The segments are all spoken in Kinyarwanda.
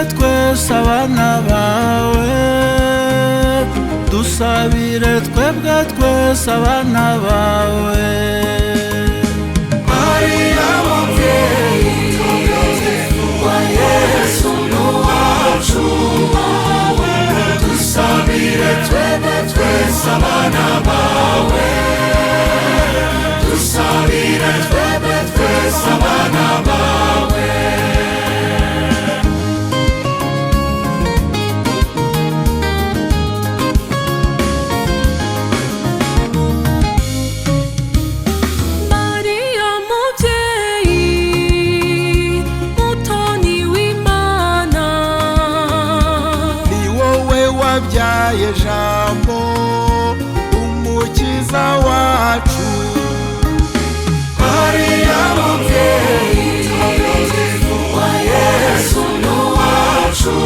twese abana bawe, dusabire twebwe twese abana bawe. Mariya mubyeyi wa Yesu n'uwacu, dusabire twebwe twese abana bawe, dusabire twebwe twese abana bawe. Wabyaye Jambo umukiza wacu. Mariya mubyeyi wa Yesu n'uwacu,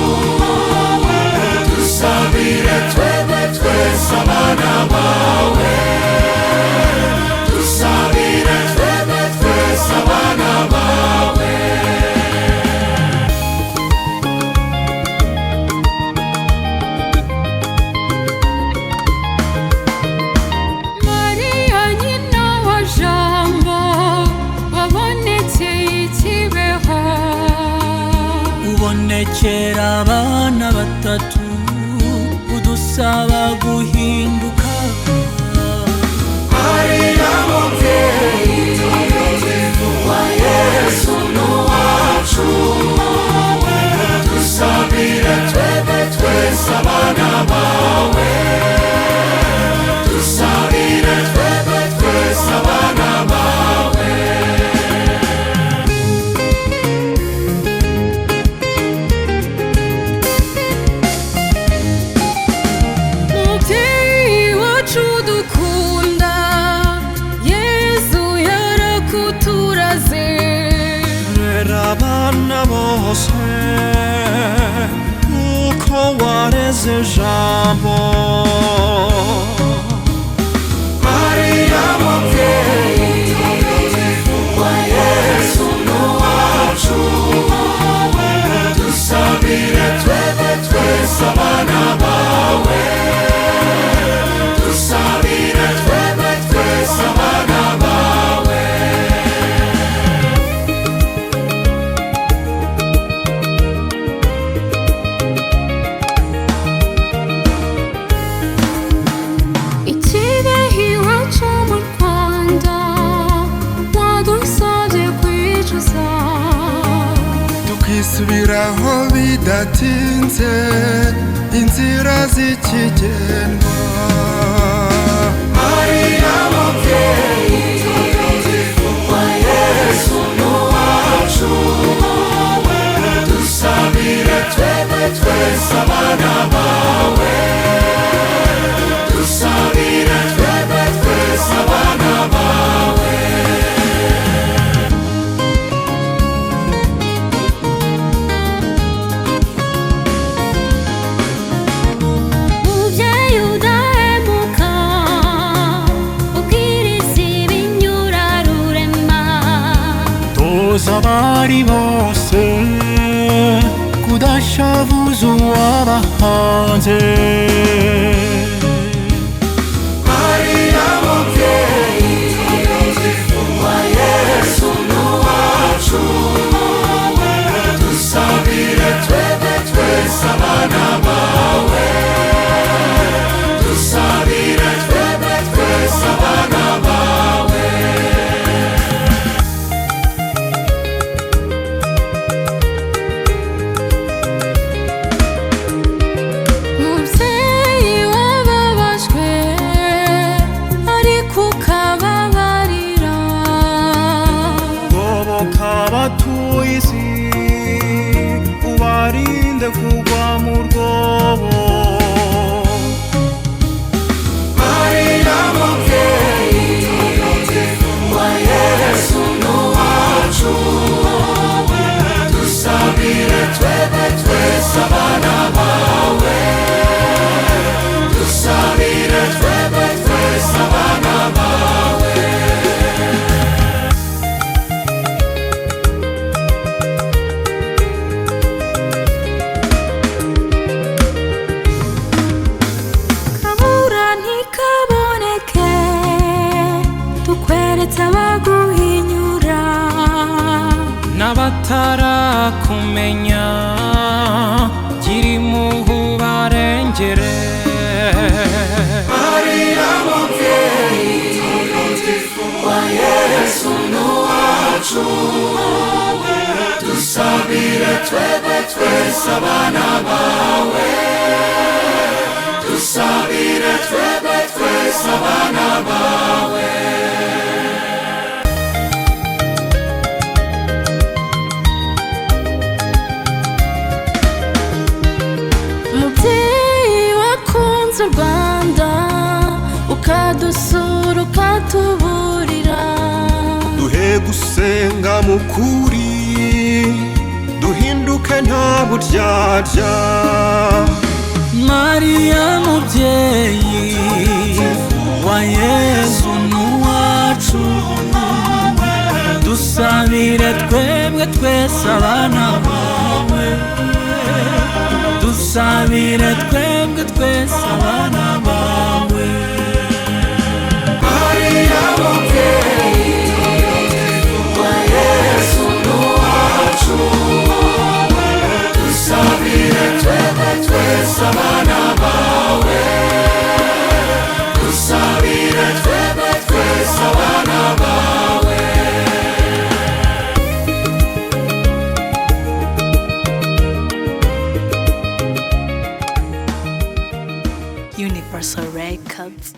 dusabire twebwe twese abana bawe, dusabire twebwe twese abana bawe. Ubonekera abana batatu udusaba guhinduka. Mariya mubyeyi wa Yesu n'uwacu, dusabire twebwe twese abana bawe, dusabire twebwe twese abana bawe. Abana bose uko wareze Jambo. Mariya mubyeyi wa Yesu n'uwacu, dusabire twebwe twese abana bawe, dusabire twebwe twese abana bawe. Tukisubiraho bidatinze inzira zikigendwa. Mariya mubyeyi wa Yesu n'uwacu, dusabire twebwe twese abana bawe, dusabire twebwe twese abana bawe. Abari bose kudashavuza uwabahanze. Mariya mubyeyi wa Yesu n'uwacu, dusabire twebwe twese abana bawe, dusabire twebwe twese abana bawe. Mubyeyi keretse abaguhinyura n'abatarakumenya gira impuhwe ubarengere. Mariya mubyeyi wa Yesu n'uwacu, dusabire twebwe twese abana bawe, dusabire twebwe twese abana bawe. Mubyeyi wakunze u Rwanda, ukadusura ukatuburira, duhe gusenga mu kuri, duhinduke nta buryarya. Mariya mubyeyi wa Yesu n'uwacu, dusabire twebwe twese abana bawe, dusabire twebwe twese abana bawe. Mariya mubyeyi wa Yesu n'uwacu, dusabire twebwe twese abana bawe, dusabire twebwe twese abana bawe. Universal Records.